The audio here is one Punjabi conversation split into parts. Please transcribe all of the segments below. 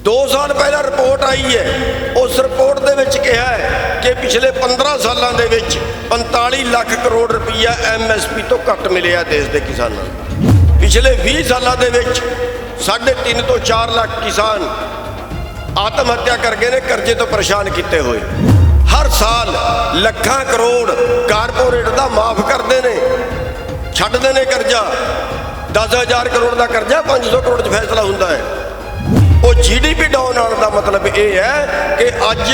2 साल पहला रिपोर्ट आई है, उस रिपोर्ट दे विच कहा है कि पिछले 15 सालों के 45 लाख करोड़ रुपया MSP तो घट मिले देश के किसानों को। पिछले 20 सालों के 3.5 तो 4 लाख किसान आत्म हत्या कर गए ने, कर्जे तो परेशान किए हुए। हर साल लाखां करोड़ कारपोरेट का माफ करते हैं, छड्डदे ने कर्जा। 10,000 करोड़ का कर्जा 500 करोड़ च फैसला होता है। वो GDP डाउन आने का मतलब ये है कि अज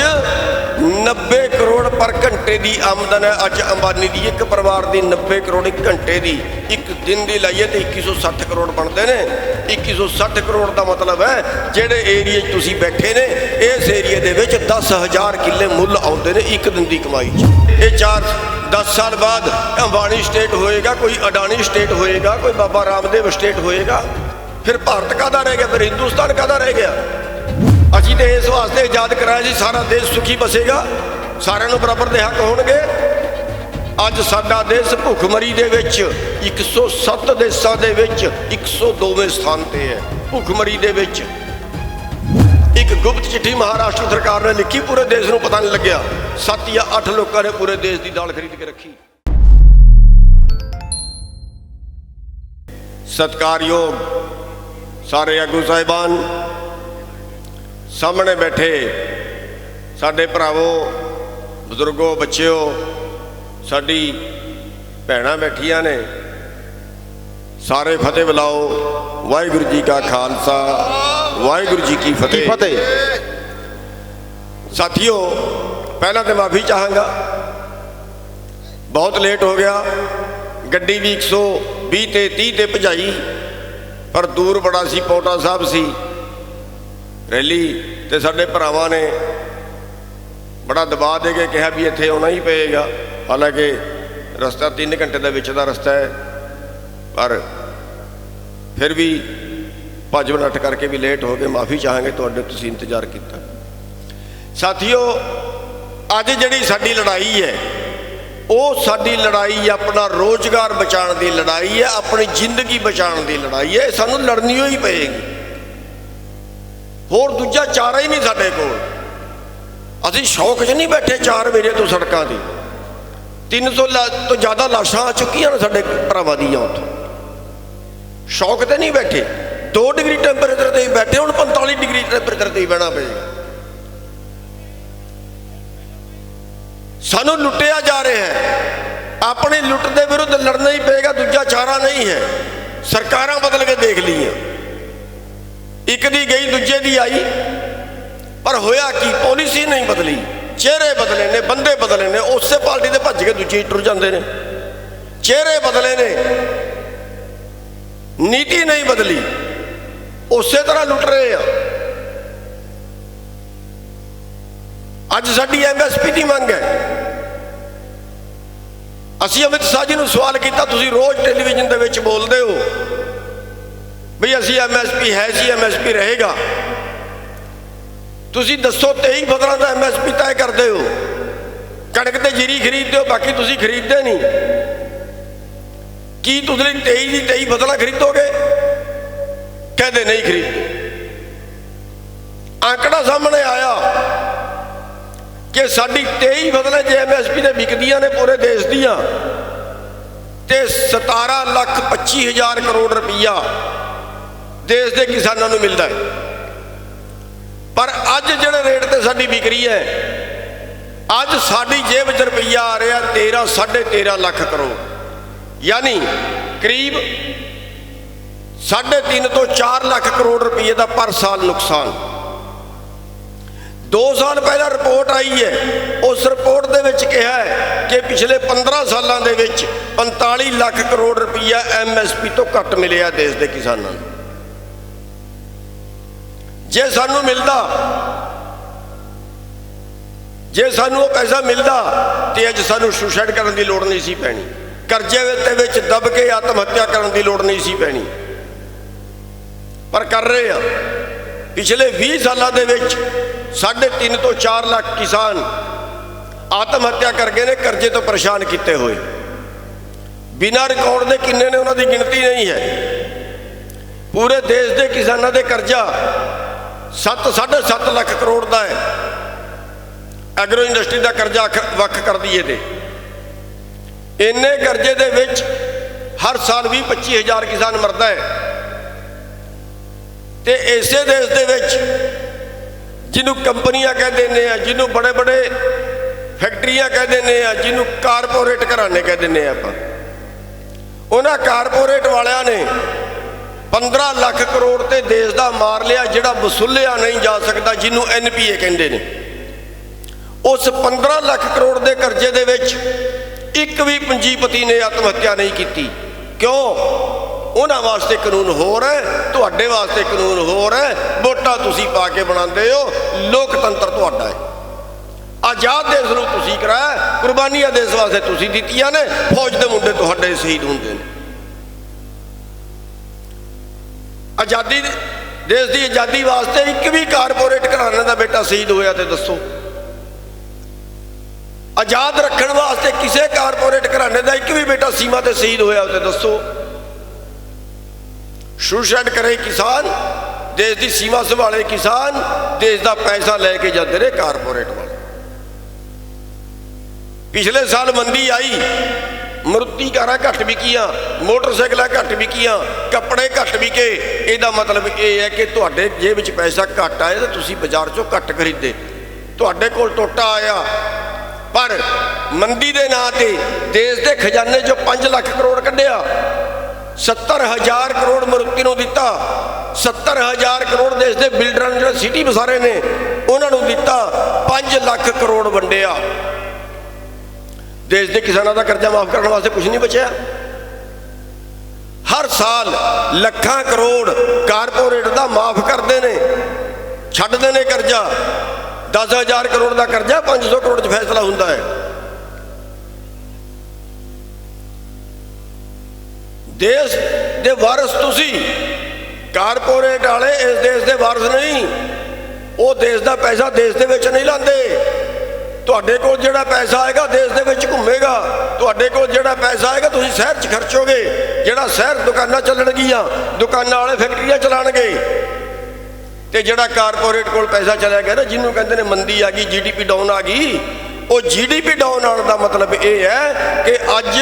90 करोड़ पर घंटे की आमदन है। अज अंबानी की एक परिवार की 90 करोड़ एक घंटे की, एक दिन की लाइए तो 2160 करोड़ बनते हैं। 2160 करोड़ का मतलब है जेडे एरिए तुसी बैठे ने, इस एरिए के 10,000 किले मुल आते हैं एक दिन की कमाई। ये 4-10 साल बाद अंबानी स्टेट होएगा, कोई अडानी स्टेट होएगा, कोई बाबा रामदेव स्टेट होएगा। फिर भारत कादा रह गया, फिर हिंदुस्तान कादा रह गया। असीं तो इस वास्ते आजाद कराया जी सारा देश सुखी बसेगा, सारिਆਂ ਨੂੰ बराबर के हक होणगे। अज साडा देश भुखमरी दे विच 107 देशों के 102वें स्थान पर है। भुखमरी दे विच एक गुप्त चिट्ठी महाराष्ट्र सरकार ने लिखी, पूरे देश को पता नहीं लग्या। 7 या 8 लोगों ने पूरे देश की दाल खरीद के रखी। सत्कारयोग सारे आगू साहिबान, सामने बैठे साडे भरावो, बजुर्गो, बच्चों, साडी भैणां बैठियां ने, सारे फतेह बुलाओ। वाहिगुरू जी का खालसा, वाहिगुरू जी की फतेह। साथियों, पहला तो माफ़ी चाहांगा, बहुत लेट हो गया। गड्डी भी 120 ते 30 ते भजाई, पर दूर बड़ा सी, पौटा साहब सी रैली, तो साडे भरावां ने बड़ा दबाव दे के कहा भी इत्थे आना ही पेगा। हालांकि रस्ता 3 घंटे का विच दा रस्ता है, पर फिर भी भज नट करके भी लेट हो गए। माफ़ी चाहांगे तुहाडे, तुसीं इंतजार किया। साथियों, अज जिहड़ी साडी लड़ाई है, वो साडी लड़ाई अपना रोजगार बचाने की लड़ाई है, अपनी जिंदगी बचाने की लड़ाई है। सानू लड़नी ही पेगी, होर दूजा चारा ही नहीं साडे कोल। असीं शौक च नहीं बैठे 4 मेरे तो सड़कों की 300 तो ज़्यादा लाशां आ चुकी ने साडे भरावां दीयां। उत्थों शौक तो नहीं बैठे, 2 डिग्री टैंपरेचर से ही बैठे, हुण 45 डिग्री टैंपरेचर से ही बहना पेगा। सानू लुटिया जा रहा है, अपनी लुट के विरुद्ध लड़ना ही पेगा, दूजा चारा नहीं है। सरकारां बदल के देख लिया, एक दी गई दूजे दी आई, पर होया कि पॉलिसी नहीं बदली। चेहरे बदले ने, बंदे बदले ने, उस पार्टी से भज के दूजे टुर जाते हैं। चेहरे बदले ने, नीति नहीं बदली, उस तरह लुट रहे हैं। अज साडी MSP की मंग है। असी अमित शाह जी को सवाल किया, तुसीं रोज़ टेलीविजन के विच बोलते हो भी असी MSP है सी, MSP रहेगा। तुसीं दसो 23 फसलों का MSP तय करते हो, कणक ते जीरी खरीदते हो, बाकी तुसीं खरीदते नहीं। की तुसीं 23 की 23 फसलें खरीदोगे? कहते नहीं खरीदते। आंकड़ा सामने आया कि साडी 23 फसलें जो MSP से विकदियां ने पूरे देश दियां, ते 17,25,000 करोड़ रुपया देश के किसानों को मिलता है। पर अज जिहड़े रेट ते साडी बिक्री है, अज साडी जेब च रुपया आ रहा 13-13.5 लाख करोड़, यानी करीब 3.5 तो 4 लाख करोड़ रुपये का पर साल नुकसान। 2 साल पहला रिपोर्ट आई है, उस रिपोर्ट दे विच कहा है कि पिछले 15 सालों के 45 लाख करोड़ रुपया MSP तो घट मिले देश के किसानों को। जे सानू मिलता, जे सानू वो पैसा मिलता तो अज सानू सुसाइड करने की लोड़ नहीं सी पैनी, कर्जे विच दब के आत्म हत्या करने की लोड़ नहीं सी पैनी, पर कर रहे हैं। पिछले 20 सालों के 3.5 तो 4 लाख किसान आत्म हत्या कर गए ने, कर्जे तो परेशान किए हुए। बिना रिकॉर्ड के किन्ने ने, उन्होंने गिनती नहीं है। पूरे देश के किसानों के कर्जा 7.5 ਲੱਖ ਕਰੋੜ ਦਾ है। ਐਗਰੋ ਇੰਡਸਟਰੀ ਦਾ ਕਰਜ਼ਾ ਵੱਖ ਕਰ ਦਈਏ ਤੇ ਇੰਨੇ ਕਰਜ਼ੇ ਦੇ ਵਿੱਚ हर साल 20-25 हज़ार किसान मरता है। तो इसे देश दे विच जिन्हों कंपनियां कह देने, जिन्हों बड़े बड़े फैक्ट्रियां कह देने, जिन्हों कारपोरेट घराने कह देने, आप उन्होंने कारपोरेट वालियां ने 15 लाख करोड़ ते देश का मार लिया, जिहड़ा वसूलिया नहीं जा सकता, जिन्हों NPA कहते हैं। उस 15 लाख करोड़ के करजे दे विच एक भी पंजीपति ने आत्म हत्या नहीं की। क्यों? उन्होंने वास्ते कानून होर है, तुहाडे वास्ते कानून होर है। वोटां तुसीं पा के बनाते हो, लोकतंत्र तुहाडा है। आजाद देश नूं तुसीं कराया, कुर्बानियां देश वास्ते तुसीं दित्तियां ने, फौज दे मुंडे तुहाडे शहीद हुंदे ने। आजादी देश की आजादी वास्ते एक भी कारपोरेट घराने का बेटा शहीद होया तो दसो। आजाद रखने वास्ते किसी कारपोरेट घराने का एक भी बेटा सीमा से शहीद होया तो दसो। सुसाइड करे किसान, देश की सीमा संभाले किसान, देश का पैसा लैके जाते रहे कारपोरेट वाले। पिछले साल मंदी आई, मारुति कारां घट बिकियां, मोटरसाइकिल घट बिकियां, कपड़े घट बिके। इसका मतलब ये है कि तुहाडे जेब विच पैसा घट आए तो तुसीं बाजार चों घट खरीदे, तुहाडे कोल टोटा आया। पर मंदी के नां ते देश के खजाने चो 5 लाख करोड़ कढ़िया, 70,000 करोड़ मारुति नूं दिता, 70,000 करोड़ देश के बिल्डर जो सिटी बसारे ने उन्होंने दिता, 5 लाख करोड़ वंडिया। देश के किसानों का कर्जा माफ करने वास्ते कुछ नहीं बचा। हर साल लाखां करोड़ कारपोरेट का माफ करते हैं, छड्डदे ने कर्जा। 10,000 करोड़ का कर्जा 500 करोड़ च फैसला होता है। देश के वारस तुसी, कारपोरेट वाले इस देश के वारस नहीं। वो देश का पैसा देश के विच नहीं लाते। तुहाडे कोल जिहड़ा पैसा आएगा देश के विच घूमेगा, तुहाडे कोल जिहड़ा पैसा आएगा तुसीं शहर च खर्चोगे, जिहड़ा शहर दुकानां चलणगियां, दुकानां वाले फैक्ट्रियां चलाणगे। तो जिहड़ा कारपोरेट कोल पैसा चला गया ना, जिन्हों कहते हैं मंदी आ गई, GDP डाउन आ गई, वो GDP डाउन आने का मतलब ये है कि अज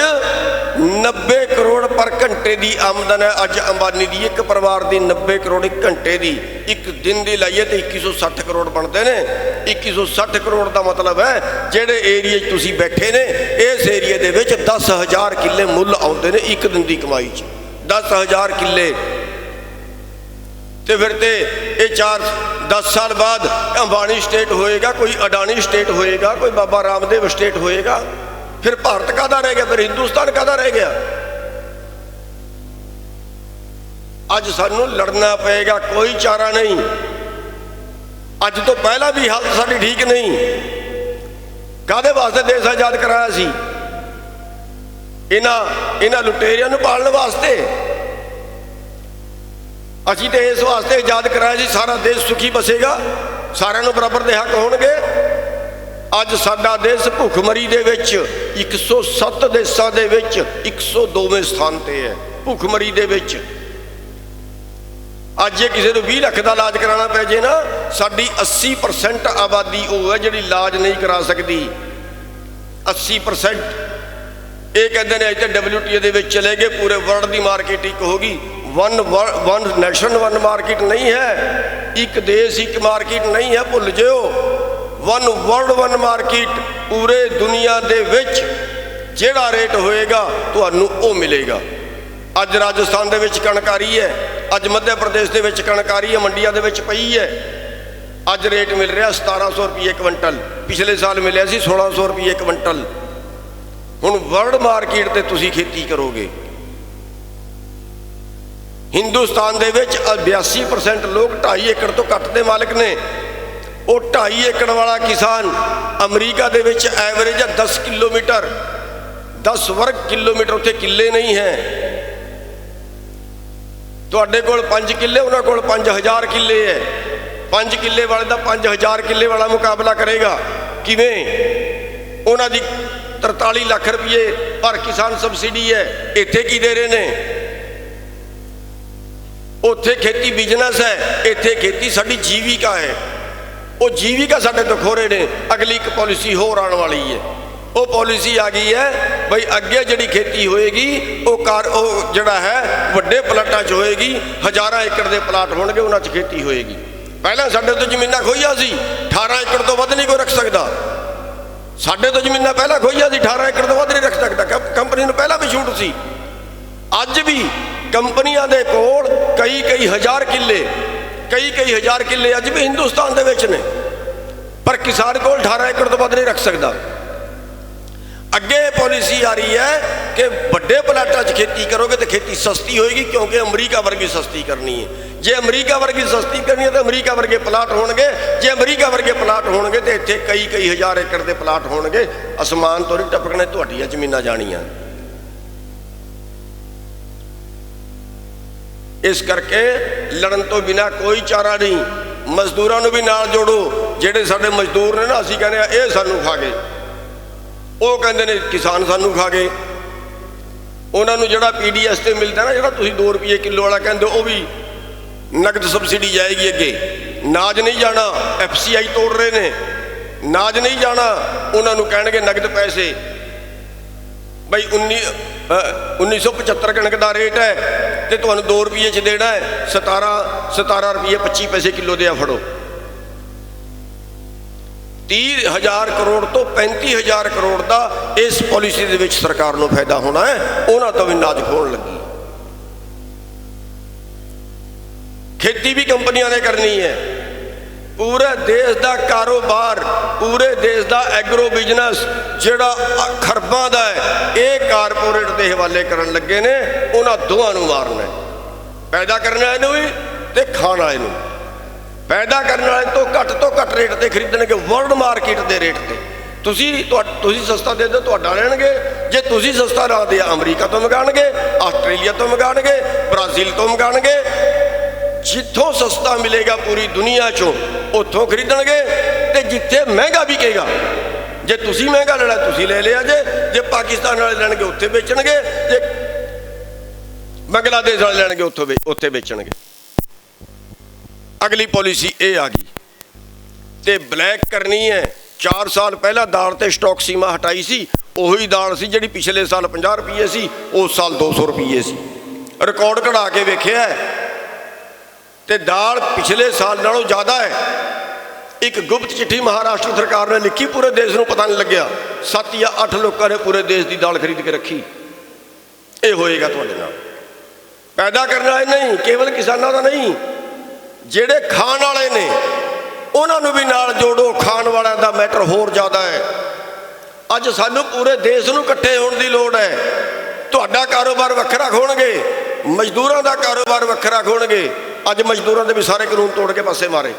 90 करोड़ पर घंटे की आमदन है। अज अंबानी की एक परिवार की 90 करोड़ एक घंटे की, एक दिन की लाइए तो 2160 करोड़ बनते हैं। 2160 करोड़ का मतलब है जेडे एरिए तुसीं बैठे ने, इस एरिए के विच 10,000 किले मुल आउंदे ने एक दिन की कमाई च। 10,000 किले तो फिर तो ये 4-10 साल बाद अंबानी स्टेट होएगा, कोई अडानी स्टेट होएगा, कोई बाबा रामदेव स्टेट होएगा। फिर भारत कादा रह गया, फिर हिंदुस्तान कादा रह गया। अज सानू लड़ना पएगा, कोई चारा नहीं। अज तो पहला भी हालत साडी ठीक नहीं। कादे वास्ते देश आजाद कराया सी? इन्हां लुटेरियां नूं पालण वास्ते। असीं तो इस वास्ते आजाद कराया जी सारा देश सुखी बसेगा, सारिਆਂ ਨੂੰ बराबर ਦੇ हक होणगे। अज साडा देश भुखमरी दे विच 107 देशों के 102वें स्थान पर है। भुखमरी दे विच अज जे किसी को 20 लाख का इलाज कराना पै जे ना, साडी 80% आबादी वो है जिहड़ी इलाज नहीं करा सकती। 80% ये कहते हैं इतने WTO दे विच चले गए, पूरे वर्ल्ड की मार्केट एक होगी। वन नेशन वन मार्केट नहीं है, एक देश एक मार्केट नहीं है, भुल जाओ। वन वर्ल्ड वन मार्केट, पूरे दुनिया दे विच जिहड़ा रेट होएगा तुहानू वो मिलेगा। अज राजस्थान दे विच कणक आ रही है, अज मध्य प्रदेश दे विच कणक आ रही है, मंडियां दे विच पई है। अज रेट मिल रहा 1700 रुपये क्विंटल, पिछले साल मिले सी 1600 रुपये क्विंटल। हुण वर्ल्ड मार्केट ते तुसीं खेती करोगे। हिंदुस्तान दे विच 82% लोग 2.5 एकड़ तो घट दे मालिक ने। वो 2.5 एकड़ वाला किसान अमरीका दे विच एवरेज है 10 किलोमीटर, 10 वर्ग किलोमीटर, उत्थे किले नहीं है। तुहाडे कोल 5 किले, उन्हां कोल 5000 किले है। 5 किले वाले दा 5000 किले वाला मुकाबला करेगा किवें? उन्हां दी 43 लाख रुपये पर किसान सबसिडी है, इत्थे की दे रहे ने? ਉੱਥੇ ਖੇਤੀ ਬਿਜ਼ਨਸ ਹੈ, ਇੱਥੇ ਖੇਤੀ ਸਾਡੀ ਜੀਵਿਕਾ ਹੈ। ਉਹ ਜੀਵਿਕਾ ਸਾਡੇ ਤੋਂ ਖੋ ਰਹੇ ਨੇ। ਅਗਲੀ ਇੱਕ ਪਾਲਿਸੀ ਹੋਰ ਆਉਣ ਵਾਲੀ ਹੈ। ਉਹ ਪਾਲਿਸੀ ਆ ਗਈ ਹੈ ਬਈ ਅੱਗੇ ਜਿਹੜੀ ਖੇਤੀ ਹੋਏਗੀ ਉਹ ਜਿਹੜਾ ਹੈ ਵੱਡੇ ਪਲਾਟਾਂ 'ਚ ਹੋਏਗੀ। ਹਜ਼ਾਰਾਂ ਏਕੜ ਦੇ ਪਲਾਟ ਹੋਣਗੇ, ਉਹਨਾਂ 'ਚ ਖੇਤੀ ਹੋਏਗੀ। ਪਹਿਲਾਂ ਸਾਡੇ ਤੋਂ ਜ਼ਮੀਨਾਂ ਖੋਹੀਆਂ ਸੀ, 18 ਏਕੜ ਤੋਂ ਵੱਧ ਨਹੀਂ ਕੋਈ ਰੱਖ ਸਕਦਾ। ਸਾਡੇ ਤੋਂ ਜ਼ਮੀਨਾਂ ਪਹਿਲਾਂ ਖੋਹੀਆਂ ਸੀ, 18 ਏਕੜ ਤੋਂ ਵੱਧ ਨਹੀਂ ਰੱਖ ਸਕਦਾ। ਕੰਪਨੀ ਨੂੰ ਪਹਿਲਾਂ ਵੀ ਛੂਟ ਸੀ। ਅੱਜ ਵੀ ਕੰਪਨੀਆਂ ਦੇ ਕੋਲ ਕਈ ਹਜ਼ਾਰ ਕਿੱਲੇ ਅੱਜ ਵੀ ਹਿੰਦੁਸਤਾਨ ਦੇ ਵਿੱਚ ਨੇ, ਪਰ ਕਿਸਾਨ ਕੋਲ 18 ਏਕੜ ਤੋਂ ਵੱਧ ਨਹੀਂ ਰੱਖ ਸਕਦਾ। ਅੱਗੇ ਪਾਲਿਸੀ ਆ ਰਹੀ ਹੈ ਕਿ ਵੱਡੇ ਪਲਾਟਾਂ 'ਚ ਖੇਤੀ ਕਰੋਗੇ ਤਾਂ ਖੇਤੀ ਸਸਤੀ ਹੋਏਗੀ, ਕਿਉਂਕਿ ਅਮਰੀਕਾ ਵਰਗੀ ਸਸਤੀ ਕਰਨੀ ਹੈ। ਜੇ ਅਮਰੀਕਾ ਵਰਗੀ ਸਸਤੀ ਕਰਨੀ ਹੈ ਤਾਂ ਅਮਰੀਕਾ ਵਰਗੇ ਪਲਾਟ ਹੋਣਗੇ। ਜੇ ਅਮਰੀਕਾ ਵਰਗੇ ਪਲਾਟ ਹੋਣਗੇ ਤਾਂ ਇੱਥੇ ਕਈ ਹਜ਼ਾਰ ਏਕੜ ਦੇ ਪਲਾਟ ਹੋਣਗੇ। ਅਸਮਾਨ ਤੋਂ ਨਹੀਂ ਟਪਕਣੇ, ਤੁਹਾਡੀਆਂ ਜ਼ਮੀਨਾਂ ਜਾਣੀਆਂ। ਇਸ ਕਰਕੇ ਲੜਨ ਤੋਂ ਬਿਨਾਂ ਕੋਈ ਚਾਰਾ ਨਹੀਂ। ਮਜ਼ਦੂਰਾਂ ਨੂੰ ਵੀ ਨਾਲ ਜੋੜੋ। ਜਿਹੜੇ ਸਾਡੇ ਮਜ਼ਦੂਰ ਨੇ ਨਾ, ਅਸੀਂ ਕਹਿੰਦੇ ਆ ਇਹ ਸਾਨੂੰ ਖਾ ਗਏ, ਉਹ ਕਹਿੰਦੇ ਨੇ ਕਿਸਾਨ ਸਾਨੂੰ ਖਾ ਗਏ। ਉਹਨਾਂ ਨੂੰ ਜਿਹੜਾ PDS ਤੇ ਮਿਲਦਾ ਨਾ, ਜਿਹੜਾ ਤੁਸੀਂ 2 ਰੁਪਏ ਕਿਲੋ ਵਾਲਾ ਕਹਿੰਦੇ, ਉਹ ਵੀ ਨਗਦ ਸਬਸਿਡੀ ਜਾਏਗੀ ਅੱਗੇ। ਨਾਜ ਨਹੀਂ ਜਾਣਾ। FCI ਤੋੜ ਰਹੇ ਨੇ, ਨਾਜ ਨਹੀਂ ਜਾਣਾ। ਉਹਨਾਂ ਨੂੰ ਕਹਿਣਗੇ ਨਗਦ ਪੈਸੇ। ਬਈ 1975 ਕਣਕ ਦਾ ਰੇਟ ਹੈ ਤੇ ਤੁਹਾਨੂੰ 2 ਰੁਪਏ 'ਚ ਦੇਣਾ ਹੈ। 17 ਰੁਪਏ 25 ਪੈਸੇ ਕਿਲੋ ਦੇ ਆ, ਫੜੋ। 30,000 ਕਰੋੜ ਤੋਂ 35,000 ਕਰੋੜ ਦਾ ਇਸ ਪਾਲਿਸੀ ਦੇ ਵਿੱਚ ਸਰਕਾਰ ਨੂੰ ਫਾਇਦਾ ਹੋਣਾ ਹੈ। ਉਹਨਾਂ ਤੋਂ ਵੀ ਨਾਜ ਖੋਣ ਲੱਗੀ। ਖੇਤੀ ਵੀ ਕੰਪਨੀਆਂ ਨੇ ਕਰਨੀ ਹੈ। ਪੂਰੇ ਦੇਸ਼ ਦਾ ਕਾਰੋਬਾਰ, ਪੂਰੇ ਦੇਸ਼ ਦਾ ਐਗਰੋ ਬਿਜ਼ਨਸ ਜਿਹੜਾ ਖਰਬਾਂ ਦਾ ਹੈ, ਇਹ ਕਾਰਪੋਰੇਟ ਦੇ ਹਵਾਲੇ ਕਰਨ ਲੱਗੇ ਨੇ। ਉਹਨਾਂ ਦੋਵਾਂ ਨੂੰ ਮਾਰਨਾ, ਪੈਦਾ ਕਰਨ ਵਾਲੇ ਨੂੰ ਵੀ ਤੇ ਖਾਣ ਵਾਲੇ ਨੂੰ। ਪੈਦਾ ਕਰਨ ਵਾਲੇ ਤੋਂ ਘੱਟ ਰੇਟ ਤੇ ਖਰੀਦਣਗੇ, ਵਰਲਡ ਮਾਰਕੀਟ ਦੇ ਰੇਟ ਤੇ। ਤੁਸੀਂ ਸਸਤਾ ਦੇ ਦਿਓ, ਤੁਹਾਡਾ ਲੈਣਗੇ। ਜੇ ਤੁਸੀਂ ਸਸਤਾ ਨਾ ਦਿਆ, ਅਮਰੀਕਾ ਤੋਂ ਮੰਗਾਣਗੇ, ਆਸਟ੍ਰੇਲੀਆ ਤੋਂ ਮੰਗਾਣਗੇ, ਬ੍ਰਾਜ਼ੀਲ ਤੋਂ ਮੰਗਾਣਗੇ। ਜਿੱਥੋਂ ਸਸਤਾ ਮਿਲੇਗਾ ਪੂਰੀ ਦੁਨੀਆ 'ਚੋਂ ਉੱਥੋਂ ਖਰੀਦਣਗੇ। ਤੇ ਜਿੱਥੇ ਮਹਿੰਗਾ ਵਿਕੇਗਾ, ਜੇ ਤੁਸੀਂ ਮਹਿੰਗਾ ਲੈਣਾ ਤੁਸੀਂ ਲੈ ਲਿਆ ਜੇ ਪਾਕਿਸਤਾਨ ਵਾਲੇ ਲੈਣਗੇ ਉੱਥੇ ਵੇਚਣਗੇ, ਜੇ ਬੰਗਲਾਦੇਸ਼ ਵਾਲੇ ਲੈਣਗੇ ਉੱਥੇ ਵੇਚਣਗੇ। ਅਗਲੀ ਪਾਲਿਸੀ ਇਹ ਆ ਗਈ ਤੇ ਬਲੈਕ ਕਰਨੀ ਹੈ। 4 ਸਾਲ ਪਹਿਲਾਂ ਦਾਲ ਤੇ ਸਟਾਕ ਸੀਮਾ ਹਟਾਈ ਸੀ। ਉਹੀ ਦਾਲ ਸੀ ਜਿਹੜੀ ਪਿਛਲੇ ਸਾਲ 50 ਰੁਪਏ ਸੀ, ਉਸ ਸਾਲ 200 ਰੁਪਏ ਸੀ। ਰਿਕਾਰਡ ਕਢਾ ਕੇ ਵੇਖਿਆ ਤੇ ਦਾਲ ਪਿਛਲੇ ਸਾਲ ਨਾਲੋਂ ਜ਼ਿਆਦਾ ਹੈ। ਇੱਕ ਗੁਪਤ ਚਿੱਠੀ ਮਹਾਰਾਸ਼ਟਰ ਸਰਕਾਰ ਨੇ ਲਿਖੀ, ਪੂਰੇ ਦੇਸ਼ ਨੂੰ ਪਤਾ ਨਹੀਂ ਲੱਗਿਆ। 7 ਜਾਂ 8 ਲੋਕਾਂ ਨੇ ਪੂਰੇ ਦੇਸ਼ ਦੀ ਦਾਲ ਖਰੀਦ ਕੇ ਰੱਖੀ। ਇਹ ਹੋਏਗਾ ਤੁਹਾਡੇ ਨਾਲ। ਪੈਦਾ ਕਰਨ ਵਾਲੇ ਨਹੀਂ, ਕੇਵਲ ਕਿਸਾਨਾਂ ਦਾ ਨਹੀਂ, ਜਿਹੜੇ ਖਾਣ ਵਾਲੇ ਨੇ ਉਹਨਾਂ ਨੂੰ ਵੀ ਨਾਲ ਜੋੜੋ। ਖਾਣ ਵਾਲਿਆਂ ਦਾ ਮੈਟਰ ਹੋਰ ਜ਼ਿਆਦਾ ਹੈ। ਅੱਜ ਸਾਨੂੰ ਪੂਰੇ ਦੇਸ਼ ਨੂੰ ਇਕੱਠੇ ਹੋਣ ਦੀ ਲੋੜ ਹੈ। ਤੁਹਾਡਾ ਕਾਰੋਬਾਰ ਵੱਖਰਾ ਖੋਣਗੇ, ਮਜ਼ਦੂਰਾਂ ਦਾ ਕਾਰੋਬਾਰ ਵੱਖਰਾ ਖੋਣਗੇ। ਅੱਜ ਮਜ਼ਦੂਰਾਂ ਦੇ ਵੀ ਸਾਰੇ ਕਾਨੂੰਨ ਤੋੜ ਕੇ ਪਾਸੇ ਮਾਰੇ।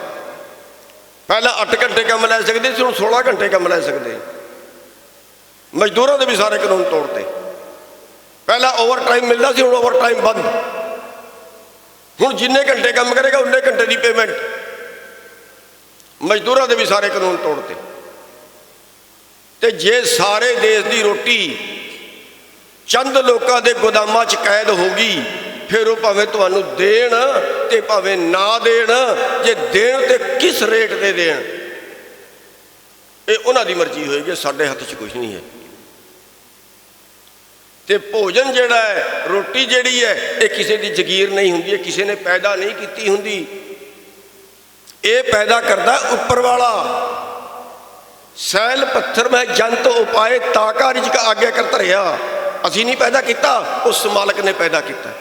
ਪਹਿਲਾਂ 8 ਘੰਟੇ ਕੰਮ ਲੈ ਸਕਦੇ ਸੀ, ਹੁਣ 16 ਘੰਟੇ ਕੰਮ ਲੈ ਸਕਦੇ। ਮਜ਼ਦੂਰਾਂ ਦੇ ਵੀ ਸਾਰੇ ਕਾਨੂੰਨ ਤੋੜਤੇ। ਪਹਿਲਾਂ ਓਵਰ ਟਾਈਮ ਮਿਲਦਾ ਸੀ, ਹੁਣ ਓਵਰ ਟਾਈਮ ਬੰਦ। ਹੁਣ ਜਿੰਨੇ ਘੰਟੇ ਕੰਮ ਕਰੇਗਾ ਉਨੇ ਘੰਟੇ ਦੀ ਪੇਮੈਂਟ। ਮਜ਼ਦੂਰਾਂ ਦੇ ਵੀ ਸਾਰੇ ਕਾਨੂੰਨ ਤੋੜਤੇ। ਤੇ ਜੇ ਸਾਰੇ ਦੇਸ਼ ਦੀ ਰੋਟੀ ਚੰਦ ਲੋਕਾਂ ਦੇ ਗੋਦਾਮਾਂ 'ਚ ਕੈਦ ਹੋ ਗਈ, ਫਿਰ ਉਹ ਭਾਵੇਂ ਤੁਹਾਨੂੰ ਦੇਣ ਤੇ ਭਾਵੇਂ ਨਾ ਦੇਣ। ਜੇ ਦੇਣ ਤੇ ਕਿਸ ਰੇਟ ਤੇ ਦੇਣ, ਇਹ ਉਹਨਾਂ ਦੀ ਮਰਜ਼ੀ ਹੋਏਗੀ। ਸਾਡੇ ਹੱਥ 'ਚ ਕੁਝ ਨਹੀਂ ਹੈ। ਤੇ ਭੋਜਨ ਜਿਹੜਾ ਹੈ, ਰੋਟੀ ਜਿਹੜੀ ਹੈ, ਇਹ ਕਿਸੇ ਦੀ ਜ਼ਗੀਰ ਨਹੀਂ ਹੁੰਦੀ, ਇਹ ਕਿਸੇ ਨੇ ਪੈਦਾ ਨਹੀਂ ਕੀਤੀ ਹੁੰਦੀ। ਇਹ ਪੈਦਾ ਕਰਦਾ ਉੱਪਰ ਵਾਲਾ। ਸੈਲ ਪੱਥਰ ਮੈਂ ਜੰਤ ਉਪਾਏ ਤਾਕਾ ਰਿਜਕ ਆਗੇ ਕਰ ਧਰਿਆ। ਅਸੀਂ ਨਹੀਂ ਪੈਦਾ ਕੀਤਾ, ਉਸ ਮਾਲਕ ਨੇ ਪੈਦਾ ਕੀਤਾ।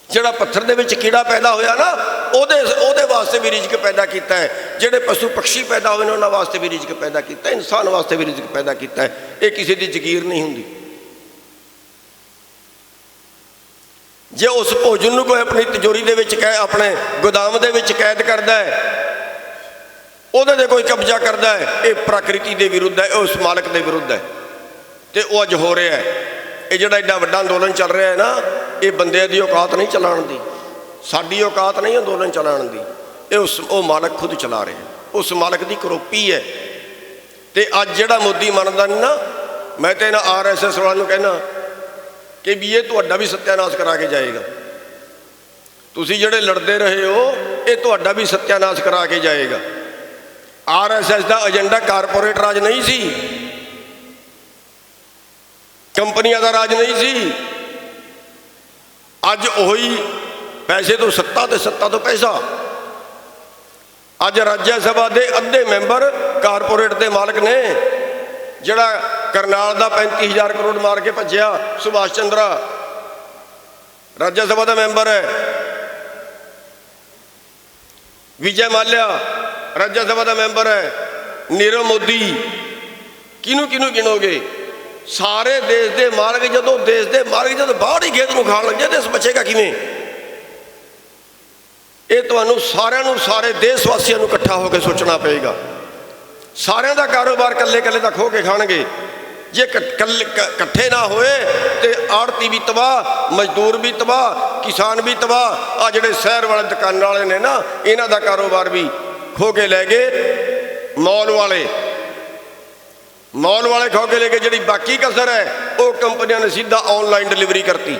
ਜਿਹੜਾ ਪੱਥਰ ਦੇ ਵਿੱਚ ਕੀੜਾ ਪੈਦਾ ਹੋਇਆ ਨਾ, ਉਹਦੇ ਵਾਸਤੇ ਵੀ ਰਿਜ਼ਕ ਪੈਦਾ ਕੀਤਾ ਹੈ। ਜਿਹੜੇ ਪਸ਼ੂ ਪਕਸ਼ੀ ਪੈਦਾ ਹੋਏ ਨੇ ਉਹਨਾਂ ਵਾਸਤੇ ਵੀ ਰਿਜ਼ਕ ਪੈਦਾ ਕੀਤਾ, ਇਨਸਾਨ ਵਾਸਤੇ ਵੀ ਰਿਜ਼ਕ ਪੈਦਾ ਕੀਤਾ ਹੈ। ਇਹ ਕਿਸੇ ਦੀ ਜ਼ਗੀਰ ਨਹੀਂ ਹੁੰਦੀ। ਜੇ ਉਸ ਭੋਜਨ ਨੂੰ ਕੋਈ ਆਪਣੀ ਤਿਜੋਰੀ ਦੇ ਵਿੱਚ ਆਪਣੇ ਗੋਦਾਮ ਦੇ ਵਿੱਚ ਕੈਦ ਕਰਦਾ ਹੈ, ਉਹਦੇ ਤੇ ਕੋਈ ਕਬਜ਼ਾ ਕਰਦਾ ਹੈ, ਇਹ ਪ੍ਰਕਿਰਤੀ ਦੇ ਵਿਰੁੱਧ ਹੈ, ਉਸ ਮਾਲਕ ਦੇ ਵਿਰੁੱਧ ਹੈ। ਤੇ ਉਹ ਅੱਜ ਹੋ ਰਿਹਾ ਹੈ। ਇਹ ਜਿਹੜਾ ਐਡਾ ਵੱਡਾ ਅੰਦੋਲਨ ਚੱਲ ਰਿਹਾ ਹੈ ਨਾ, ਇਹ ਬੰਦਿਆਂ ਦੀ ਔਕਾਤ ਨਹੀਂ ਚਲਾਉਣ ਦੀ, ਸਾਡੀ ਔਕਾਤ ਨਹੀਂ ਅੰਦੋਲਨ ਚਲਾਉਣ ਦੀ। ਇਹ ਉਹ ਮਾਲਕ ਖੁਦ ਚਲਾ ਰਿਹਾ, ਉਸ ਮਾਲਕ ਦੀ ਕਰੋਪੀ ਹੈ। ਤੇ ਅੱਜ ਜਿਹੜਾ ਮੋਦੀ ਮੰਨਦਾ ਨਹੀਂ ਨਾ, ਮੈਂ ਤਾਂ ਇਹਨਾਂ RSS ਵਾਲਿਆਂ ਨੂੰ ਕਹਿਣਾ ਕਿ ਵੀ ਇਹ ਤੁਹਾਡਾ ਵੀ ਸੱਤਿਆਨਾਸ਼ ਕਰਾ ਕੇ ਜਾਏਗਾ। ਤੁਸੀਂ ਜਿਹੜੇ ਲੜਦੇ ਰਹੇ ਹੋ ਇਹ ਤੁਹਾਡਾ ਵੀ ਸੱਤਿਆਨਾਸ਼ ਕਰਾ ਕੇ ਜਾਏਗਾ। ਆਰਐਸਐਸ ਦਾ ਏਜੰਡਾ ਕਾਰਪੋਰੇਟ ਰਾਜ ਨਹੀਂ ਸੀ, ਕੰਪਨੀਆਂ ਦਾ ਰਾਜ ਨਹੀਂ ਸੀ। ਅੱਜ ਉਹੀ ਪੈਸੇ ਤੋਂ ਸੱਤਾ ਤੇ ਸੱਤਾ ਤੋਂ ਪੈਸਾ। ਅੱਜ ਰਾਜ ਸਭਾ ਦੇ ਅੱਧੇ ਮੈਂਬਰ ਕਾਰਪੋਰੇਟ ਦੇ ਮਾਲਕ ਨੇ। ਜਿਹੜਾ ਕਰਨਾਲ ਦਾ 35,000 ਕਰੋੜ ਮਾਰ ਕੇ ਭੱਜਿਆ ਸੁਭਾਸ਼ ਚੰਦਰਾ ਰਾਜ ਸਭਾ ਦਾ ਮੈਂਬਰ ਹੈ। ਵਿਜੇ ਮਾਲਿਆ ਰਾਜ ਸਭਾ ਦਾ ਮੈਂਬਰ ਹੈ। ਨੀਰਵ ਮੋਦੀ, ਕਿਹਨੂੰ ਕਿਹਨੂੰ ਗਿਣੋਗੇ? ਸਾਰੇ ਦੇਸ਼ ਦੇ ਮਾਲਕ ਜਦੋਂ ਬਾਹਰ ਹੀ ਖੇਤ ਨੂੰ ਖਾਣ ਲੱਗੇ ਦੇਸ਼ ਬਚੇਗਾ ਕਿਵੇਂ? ਇਹ ਤੁਹਾਨੂੰ ਸਾਰਿਆਂ ਨੂੰ, ਸਾਰੇ ਦੇਸ਼ ਵਾਸੀਆਂ ਨੂੰ ਇਕੱਠਾ ਹੋ ਕੇ ਸੋਚਣਾ ਪਏਗਾ। ਸਾਰਿਆਂ ਦਾ ਕਾਰੋਬਾਰ ਇਕੱਲੇ ਦਾ ਖੋ ਕੇ ਖਾਣਗੇ। ਜੇ ਇਕੱਠੇ ਨਾ ਹੋਏ ਤੇ ਆੜਤੀ ਵੀ ਤਬਾਹ, ਮਜ਼ਦੂਰ ਵੀ ਤਬਾਹ, ਕਿਸਾਨ ਵੀ ਤਬਾਹ। ਆ ਜਿਹੜੇ ਸ਼ਹਿਰ ਵਾਲੇ ਦੁਕਾਨਾਂ ਵਾਲੇ ਨੇ ਨਾ, ਇਹਨਾਂ ਦਾ ਕਾਰੋਬਾਰ ਵੀ ਖੋ ਕੇ ਲੈ ਗਏ। ਮੌਲ ਵਾਲੇ ਖੋ ਕੇ ਲੈ ਗਏ। ਜਿਹੜੀ ਬਾਕੀ ਕਸਰ ਹੈ ਉਹ ਕੰਪਨੀਆਂ ਨੇ ਸਿੱਧਾ ਆਨਲਾਈਨ ਡਿਲੀਵਰੀ ਕਰਤੀ।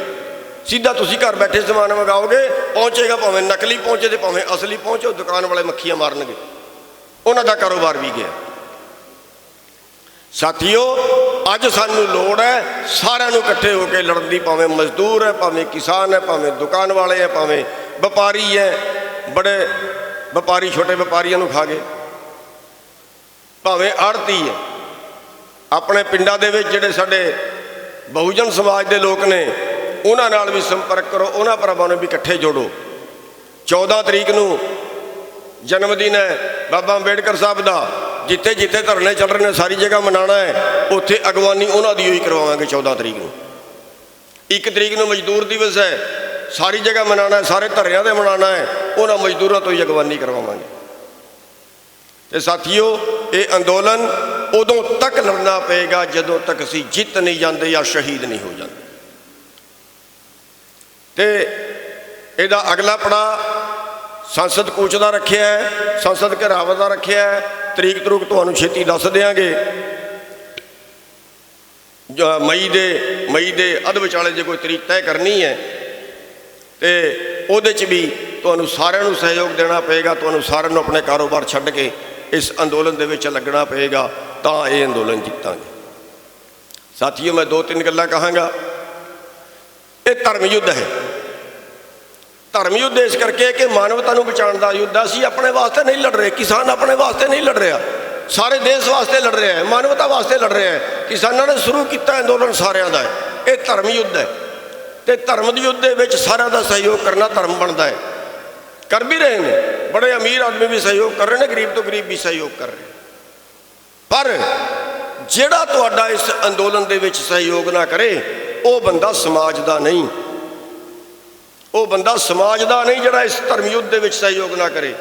ਸਿੱਧਾ ਤੁਸੀਂ ਘਰ ਬੈਠੇ ਸਮਾਨ ਮੰਗਾਓਗੇ, ਪਹੁੰਚੇਗਾ, ਭਾਵੇਂ ਨਕਲੀ ਪਹੁੰਚੇ ਤੇ ਭਾਵੇਂ ਅਸਲੀ ਪਹੁੰਚੇ। ਦੁਕਾਨ ਵਾਲੇ ਮੱਖੀਆਂ ਮਾਰਨਗੇ, ਉਹਨਾਂ ਦਾ ਕਾਰੋਬਾਰ ਵੀ ਗਿਆ। ਸਾਥੀਓ, ਅੱਜ ਸਾਨੂੰ ਲੋੜ ਹੈ ਸਾਰਿਆਂ ਨੂੰ ਇਕੱਠੇ ਹੋ ਕੇ ਲੜਨ ਦੀ। ਭਾਵੇਂ ਮਜ਼ਦੂਰ ਹੈ, ਭਾਵੇਂ ਕਿਸਾਨ ਹੈ, ਭਾਵੇਂ ਦੁਕਾਨ ਵਾਲੇ ਹੈ, ਭਾਵੇਂ ਵਪਾਰੀ ਹੈ। ਬੜੇ ਵਪਾਰੀ ਛੋਟੇ ਵਪਾਰੀਆਂ ਨੂੰ ਖਾ ਗਏ, ਭਾਵੇਂ ਆੜਤੀ ਹੈ। ਆਪਣੇ ਪਿੰਡਾਂ ਦੇ ਵਿੱਚ ਜਿਹੜੇ ਸਾਡੇ ਬਹੁਜਨ ਸਮਾਜ ਦੇ ਲੋਕ ਨੇ, ਉਹਨਾਂ ਨਾਲ ਵੀ ਸੰਪਰਕ ਕਰੋ, ਉਹਨਾਂ ਭਰਾਵਾਂ ਨੂੰ ਵੀ ਇਕੱਠੇ ਜੋੜੋ। 14 ਤਰੀਕ ਨੂੰ ਜਨਮ ਦਿਨ ਹੈ ਬਾਬਾ ਅੰਬੇਡਕਰ ਸਾਹਿਬ ਦਾ। ਜਿੱਥੇ ਜਿੱਥੇ ਧਰਨੇ ਚੱਲ ਰਹੇ ਨੇ ਸਾਰੀ ਜਗ੍ਹਾ ਮਨਾਉਣਾ ਹੈ। ਉੱਥੇ ਅਗਵਾਨੀ ਉਹਨਾਂ ਦੀ ਹੋਈ ਕਰਵਾਵਾਂਗੇ 14 ਤਰੀਕ ਨੂੰ। 1 ਤਰੀਕ ਨੂੰ ਮਜ਼ਦੂਰ ਦਿਵਸ ਹੈ, ਸਾਰੀ ਜਗ੍ਹਾ ਮਨਾਉਣਾ ਹੈ, ਸਾਰੇ ਧਰਨਿਆਂ ਦੇ ਮਨਾਉਣਾ ਹੈ। ਉਹਨਾਂ ਮਜ਼ਦੂਰਾਂ ਤੋਂ ਹੀ ਅਗਵਾਨੀ ਕਰਵਾਵਾਂਗੇ। ਤੇ ਸਾਥੀਓ, ਇਹ ਅੰਦੋਲਨ ਉਦੋਂ ਤੱਕ ਲੜਨਾ ਪਏਗਾ ਜਦੋਂ ਤੱਕ ਅਸੀਂ ਜਿੱਤ ਨਹੀਂ ਜਾਂਦੇ ਜਾਂ ਸ਼ਹੀਦ ਨਹੀਂ ਹੋ ਜਾਂਦੇ। ਤੇ ਇਹਦਾ ਅਗਲਾ ਪੜਾਅ ਸੰਸਦ ਕੂਚ ਦਾ ਰੱਖਿਆ ਹੈ, ਸੰਸਦ ਘਿਰਾਵ ਦਾ ਰੱਖਿਆ ਹੈ। ਤਰੀਕ ਤੁਹਾਨੂੰ ਛੇਤੀ ਦੱਸ ਦਿਆਂਗੇ। ਮਈ ਦੇ ਅੱਧ ਵਿਚਾਲੇ ਜੇ ਕੋਈ ਤਰੀਕ ਤੈਅ ਕਰਨੀ ਹੈ ਤੇ ਉਹਦੇ 'ਚ ਵੀ ਤੁਹਾਨੂੰ ਸਾਰਿਆਂ ਨੂੰ ਸਹਿਯੋਗ ਦੇਣਾ ਪਏਗਾ। ਤੁਹਾਨੂੰ ਸਾਰਿਆਂ ਨੂੰ ਆਪਣੇ ਕਾਰੋਬਾਰ ਛੱਡ ਕੇ ਇਸ ਅੰਦੋਲਨ ਦੇ ਵਿੱਚ ਲੱਗਣਾ ਪਏਗਾ, ਤਾਂ ਇਹ ਅੰਦੋਲਨ ਜਿੱਤਾਂਗੇ। ਸਾਥੀਓ, ਮੈਂ 2-3 ਗੱਲਾਂ ਕਹਾਂਗਾ। ਇਹ ਧਰਮ ਯੁੱਧ ਹੈ। ਧਰਮ ਯੁੱਧ ਇਸ ਕਰਕੇ ਕਿ ਮਾਨਵਤਾ ਨੂੰ ਬਚਾਉਣ ਦਾ ਯੁੱਧ। ਅਸੀਂ ਆਪਣੇ ਵਾਸਤੇ ਨਹੀਂ ਲੜ ਰਹੇ, ਕਿਸਾਨ ਆਪਣੇ ਵਾਸਤੇ ਨਹੀਂ ਲੜ ਰਿਹਾ, ਸਾਰੇ ਦੇਸ਼ ਵਾਸਤੇ ਲੜ ਰਿਹਾ ਹੈ, ਮਾਨਵਤਾ ਵਾਸਤੇ ਲੜ ਰਿਹਾ ਹੈ। ਕਿਸਾਨਾਂ ਨੇ ਸ਼ੁਰੂ ਕੀਤਾ ਅੰਦੋਲਨ ਸਾਰਿਆਂ ਦਾ ਹੈ। ਇਹ ਧਰਮ ਯੁੱਧ ਹੈ ਤੇ ਧਰਮ ਦੇ ਯੁੱਧ ਦੇ ਵਿੱਚ ਸਾਰਿਆਂ ਦਾ ਸਹਿਯੋਗ ਕਰਨਾ ਧਰਮ ਬਣਦਾ ਹੈ। ਕਰ ਵੀ ਰਹੇ ਨੇ, ਬੜੇ ਅਮੀਰ ਆਦਮੀ ਵੀ ਸਹਿਯੋਗ ਕਰ ਰਹੇ ਨੇ, ਗਰੀਬ ਤੋਂ ਗਰੀਬ ਵੀ ਸਹਿਯੋਗ ਕਰ ਰਹੇ। ਪਰ ਜਿਹੜਾ ਤੁਹਾਡਾ ਇਸ ਅੰਦੋਲਨ ਦੇ ਵਿੱਚ ਸਹਿਯੋਗ ਨਾ ਕਰੇ, ਉਹ ਬੰਦਾ ਸਮਾਜ ਦਾ ਨਹੀਂ। ਉਹ ਬੰਦਾ ਸਮਾਜ ਦਾ ਨਹੀਂ ਜਿਹੜਾ ਇਸ ਧਰਮ ਯੁੱਧ ਦੇ ਵਿੱਚ ਸਹਿਯੋਗ ਨਾ ਕਰੇ।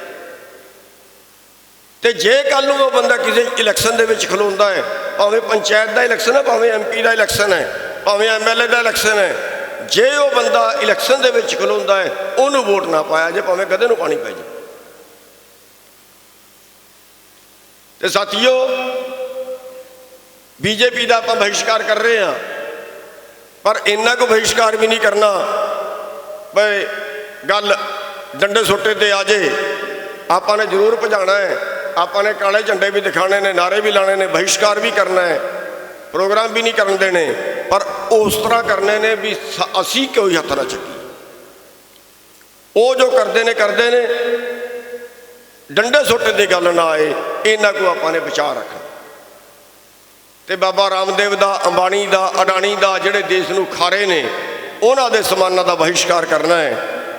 ਤੇ ਜੇ ਕੱਲ ਨੂੰ ਉਹ ਬੰਦਾ ਕਿਸੇ ਇਲੈਕਸ਼ਨ ਦੇ ਵਿੱਚ ਖਲੋਂਦਾ ਹੈ, ਭਾਵੇਂ ਪੰਚਾਇਤ ਦਾ ਇਲੈਕਸ਼ਨ ਹੈ, ਭਾਵੇਂ MP ਦਾ ਇਲੈਕਸ਼ਨ ਹੈ, ਭਾਵੇਂ MLA ਦਾ ਇਲੈਕਸ਼ਨ ਹੈ, ਜੇ ਉਹ ਬੰਦਾ ਇਲੈਕਸ਼ਨ ਦੇ ਵਿੱਚ ਖਲੋਂਦਾ ਹੈ, ਉਹਨੂੰ ਵੋਟ ਨਾ ਪਾਇਆ ਜੇ, ਭਾਵੇਂ ਗਧੇ ਨੂੰ ਪਾਣੀ ਪੈ ਜਾਏ। ਤੇ ਸਾਥੀਓ, BJP ਦਾ ਆਪਾਂ ਬਹਿਸ਼ਕਾਰ ਕਰ ਰਹੇ ਹਾਂ, ਪਰ ਇੰਨਾ ਕੁ ਬਹਿਸ਼ਕਾਰ ਵੀ ਨਹੀਂ ਕਰਨਾ ਬਈ ਗੱਲ ਡੰਡੇ ਸੋਟੇ ਤੇ ਆ ਜੇ। ਆਪਾਂ ਨੇ ਜ਼ਰੂਰ ਭਜਾਣਾ ਹੈ, ਆਪਾਂ ਨੇ ਕਾਲੇ ਝੰਡੇ ਵੀ ਦਿਖਾਣੇ ਨੇ, ਨਾਰੇ ਵੀ ਲਾਣੇ ਨੇ, ਬਹਿਸ਼ਕਾਰ ਵੀ ਕਰਨਾ ਹੈ, ਪ੍ਰੋਗਰਾਮ ਵੀ ਨਹੀਂ ਕਰਨ ਦੇਣੇ, ਪਰ ਉਸ ਤਰ੍ਹਾਂ ਕਰਨੇ ਨੇ ਵੀ ਅਸੀਂ ਕੋਈ ਹੱਥ ਨਾ ਚੱਕੀ। ਉਹ ਜੋ ਕਰਦੇ ਨੇ, ਡੰਡੇ ਸੋਟੇ ਦੀ ਗੱਲ ਨਾ ਆਏ, ਇਹਨਾਂ ਕੋ ਆਪਾਂ ਨੇ ਵਿਚਾਰ ਰੱਖਣਾ। ਤੇ ਬਾਬਾ ਰਾਮਦੇਵ ਦਾ, ਅੰਬਾਨੀ ਦਾ, ਅਡਾਨੀ ਦਾ, ਜਿਹੜੇ ਦੇਸ਼ ਨੂੰ ਖਾ ਰਹੇ ਨੇ, ਉਹਨਾਂ ਦੇ ਸਮਾਨਾਂ ਦਾ ਬਹਿਸ਼ਕਾਰ ਕਰਨਾ ਹੈ।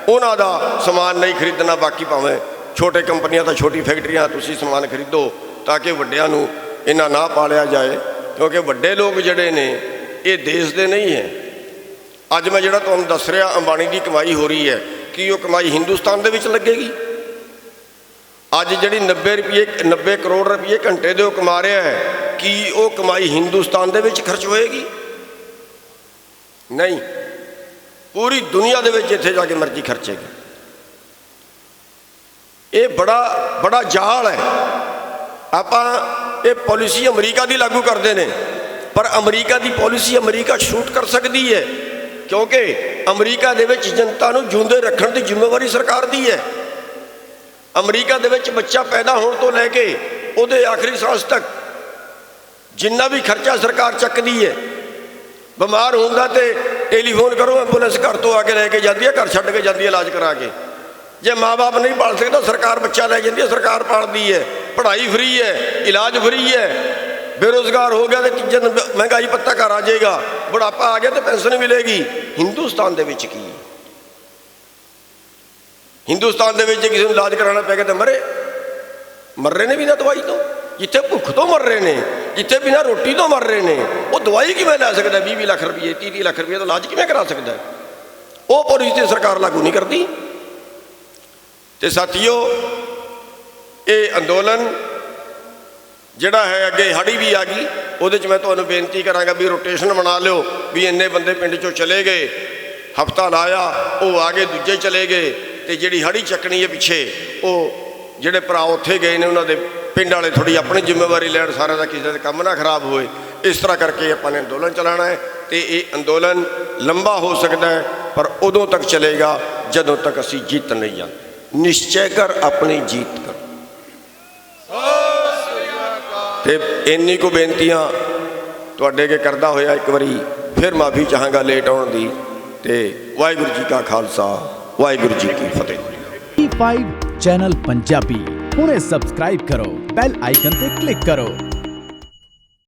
ਉਹਨਾਂ ਦਾ ਸਮਾਨ ਨਹੀਂ ਖਰੀਦਣਾ। ਬਾਕੀ ਭਾਵੇਂ ਛੋਟੇ ਕੰਪਨੀਆਂ ਤਾਂ ਛੋਟੀ ਫੈਕਟਰੀਆਂ ਤੁਸੀਂ ਸਮਾਨ ਖਰੀਦੋ, ਤਾਂ ਕਿ ਵੱਡਿਆਂ ਨੂੰ ਇਹਨਾਂ ਨਾ ਪਾਲਿਆ ਜਾਏ, ਕਿਉਂਕਿ ਵੱਡੇ ਲੋਕ ਜਿਹੜੇ ਨੇ ਇਹ ਦੇਸ਼ ਦੇ ਨਹੀਂ ਹੈ। ਅੱਜ ਮੈਂ ਜਿਹੜਾ ਤੁਹਾਨੂੰ ਦੱਸ ਰਿਹਾ, ਅੰਬਾਨੀ ਦੀ ਕਮਾਈ ਹੋ ਰਹੀ ਹੈ, ਕੀ ਉਹ ਕਮਾਈ ਹਿੰਦੁਸਤਾਨ ਦੇ ਵਿੱਚ ਲੱਗੇਗੀ? ਅੱਜ ਜਿਹੜੀ 90 ਕਰੋੜ ਰੁਪਏ ਘੰਟੇ ਦੇ ਉਹ ਕਮਾ ਰਿਹਾ ਹੈ, ਕੀ ਉਹ ਕਮਾਈ ਹਿੰਦੁਸਤਾਨ ਦੇ ਵਿੱਚ ਖਰਚ ਹੋਏਗੀ? ਨਹੀਂ, ਪੂਰੀ ਦੁਨੀਆ ਦੇ ਵਿੱਚ ਜਿੱਥੇ ਜਾ ਕੇ ਮਰਜ਼ੀ ਖਰਚੇਗੀ। ਇਹ ਬੜਾ ਜਾਲ ਹੈ। ਆਪਾਂ ਇਹ ਪਾਲਿਸੀ ਅਮਰੀਕਾ ਦੀ ਲਾਗੂ ਕਰਦੇ ਨੇ, ਪਰ ਅਮਰੀਕਾ ਦੀ ਪਾਲਿਸੀ ਅਮਰੀਕਾ ਸ਼ੂਟ ਕਰ ਸਕਦੀ ਹੈ, ਕਿਉਂਕਿ ਅਮਰੀਕਾ ਦੇ ਵਿੱਚ ਜਨਤਾ ਨੂੰ ਜਿਉਂਦੇ ਰੱਖਣ ਦੀ ਜ਼ਿੰਮੇਵਾਰੀ ਸਰਕਾਰ ਦੀ ਹੈ। ਅਮਰੀਕਾ ਦੇ ਵਿੱਚ ਬੱਚਾ ਪੈਦਾ ਹੋਣ ਤੋਂ ਲੈ ਕੇ ਉਹਦੇ ਆਖਰੀ ਸਾਹ ਤੱਕ ਜਿੰਨਾ ਵੀ ਖਰਚਾ ਸਰਕਾਰ ਚੱਕਦੀ ਹੈ। ਬਿਮਾਰ ਹੁੰਦਾ ਤੇ ਟੈਲੀਫੋਨ ਕਰੋ, ਐਂਬੂਲੈਂਸ ਘਰ ਤੋਂ ਆ ਕੇ ਲੈ ਕੇ ਜਾਂਦੀ ਹੈ, ਘਰ ਛੱਡ ਕੇ ਜਾਂਦੀ ਹੈ ਇਲਾਜ ਕਰਾ ਕੇ। ਜੇ ਮਾਂ-ਬਾਪ ਨਹੀਂ ਪਾਲ ਸਕਦਾ ਸਰਕਾਰ ਬੱਚਾ ਲੈ ਜਾਂਦੀ ਹੈ, ਸਰਕਾਰ ਪਾਲਦੀ ਹੈ। ਪੜ੍ਹਾਈ ਫਰੀ ਹੈ, ਇਲਾਜ ਫਰੀ ਹੈ। ਬੇਰੁਜ਼ਗਾਰ ਹੋ ਗਿਆ ਤੇ ਤੀਜੇ ਮਹਿੰਗਾਈ ਪੱਤਾ ਘਰ ਆ ਜਾਏਗਾ, ਬੁਢਾਪਾ ਆ ਗਿਆ ਤੇ ਪੈਨਸ਼ਨ ਮਿਲੇਗੀ। ਹਿੰਦੁਸਤਾਨ ਦੇ ਵਿੱਚ ਕੀ? ਹਿੰਦੁਸਤਾਨ ਦੇ ਵਿੱਚ ਜੇ ਕਿਸੇ ਨੂੰ ਇਲਾਜ ਕਰਾਉਣਾ ਪੈ ਗਿਆ ਤਾਂ ਮਰ ਰਹੇ ਨੇ ਬਿਨਾਂ ਦਵਾਈ ਤੋਂ। ਜਿੱਥੇ ਭੁੱਖ ਤੋਂ ਮਰ ਰਹੇ ਨੇ, ਜਿੱਥੇ ਬਿਨਾਂ ਰੋਟੀ ਤੋਂ ਮਰ ਰਹੇ ਨੇ, ਉਹ ਦਵਾਈ ਕਿਵੇਂ ਲੈ ਸਕਦਾ? 20-20 ਲੱਖ ਰੁਪਏ 30-30 ਲੱਖ ਰੁਪਏ ਦਾ ਇਲਾਜ ਕਿਵੇਂ ਕਰਾ ਸਕਦਾ? ਉਹ ਪਾਲਿਸੀ ਸਰਕਾਰ ਲਾਗੂ ਨਹੀਂ ਕਰਦੀ। ਤੇ ਸਾਥੀਓ, ਇਹ ਅੰਦੋਲਨ ਜਿਹੜਾ ਹੈ, ਅੱਗੇ ਹਾੜੀ ਵੀ ਆ ਗਈ, ਉਹਦੇ 'ਚ ਮੈਂ ਤੁਹਾਨੂੰ ਬੇਨਤੀ ਕਰਾਂਗਾ ਵੀ ਰੋਟੇਸ਼ਨ ਬਣਾ ਲਿਓ, ਵੀ ਇੰਨੇ ਬੰਦੇ ਪਿੰਡ 'ਚੋਂ ਚਲੇ ਗਏ, ਹਫਤਾ ਲਾਇਆ, ਉਹ ਆ ਗਏ, ਦੂਜੇ ਚਲੇ ਗਏ, ਤੇ ਜਿਹੜੀ ਹਾੜੀ ਚੱਕਣੀ ਹੈ ਪਿੱਛੇ, ਉਹ ਜਿਹੜੇ ਭਰਾ ਉੱਥੇ ਗਏ ਨੇ ਉਹਨਾਂ ਦੇ ਪਿੰਡ ਵਾਲੇ ਥੋੜ੍ਹੀ ਆਪਣੀ ਜ਼ਿੰਮੇਵਾਰੀ ਲੈਣ, ਸਾਰਿਆਂ ਦਾ ਕਿਸੇ ਦਾ ਕੰਮ ਨਾ ਖਰਾਬ ਹੋਏ। ਇਸ ਤਰ੍ਹਾਂ ਕਰਕੇ ਆਪਾਂ ਨੇ ਅੰਦੋਲਨ ਚਲਾਉਣਾ ਹੈ ਤੇ ਇਹ ਅੰਦੋਲਨ ਲੰਬਾ ਹੋ ਸਕਦਾ ਹੈ, ਪਰ ਉਦੋਂ ਤੱਕ ਚੱਲੇਗਾ ਜਦੋਂ ਤੱਕ ਅਸੀਂ ਜਿੱਤ ਨਹੀਂ ਜਾਂਦੇ। ਨਿਸ਼ਚੈ ਕਰ ਆਪਣੀ ਜੀਤ ਕਰ। ਤੇ ਇੰਨੀ ਕੁ ਬੇਨਤੀਆਂ ਤੁਹਾਡੇ ਅੱਗੇ ਕਰਦਾ ਹੋਇਆ ਇੱਕ ਵਾਰੀ ਫਿਰ ਮਾਫੀ ਚਾਹਾਂਗਾ ਲੇਟ ਆਉਣ ਦੀ। ਤੇ ਵਾਹਿਗੁਰੂ ਜੀ ਕਾ ਖਾਲਸਾ, ਵਾਹਿਗੁਰੂ ਜੀ ਕੀ ਫਤਿਹ। E5 ਚੈਨਲ ਪੰਜਾਬੀ ਹੁਣੇ ਸਬਸਕ੍ਰਾਈਬ ਕਰੋ, ਬੈਲ ਆਈਕਨ ਤੇ ਕਲਿੱਕ ਕਰੋ।